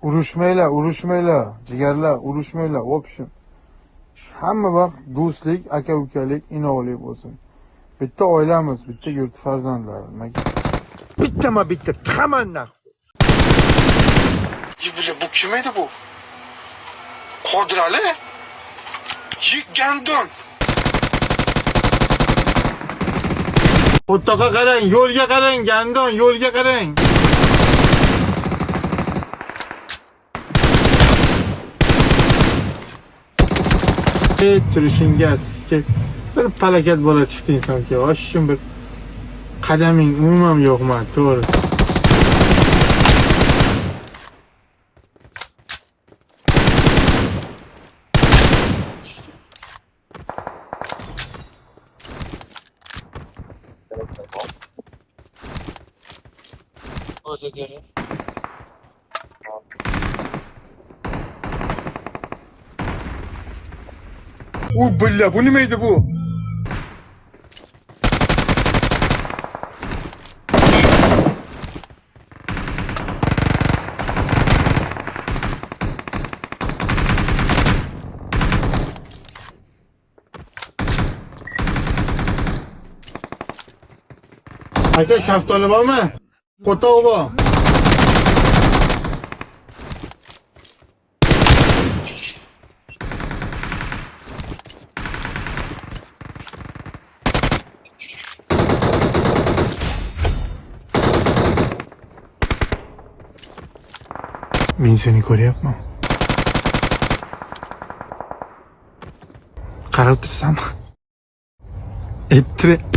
urushmaylar, jigarlar, urushmaylar. В общем, hamma vaqt do'stlik, aka-ukalik, inoqlik bo'lsin. Bitta oilamiz, bitta yurt farzandlari. Bitta tamanna. Bu kim edi bu? Qodir Ali? Gandon. O'rtoqqa qarang, yo'lga qarang, Gandon, yo'lga qarang. Turishingiz bir falokat bola chiqdi insonga. Oshim bir qadaming umuman yo'qman, to'g'ri. Billa, bu nimeydi bu? Aka, shaftoli bormi? Qo'toq bor. Men seni ko'ryapman. Qarab tursanmi? Ettire.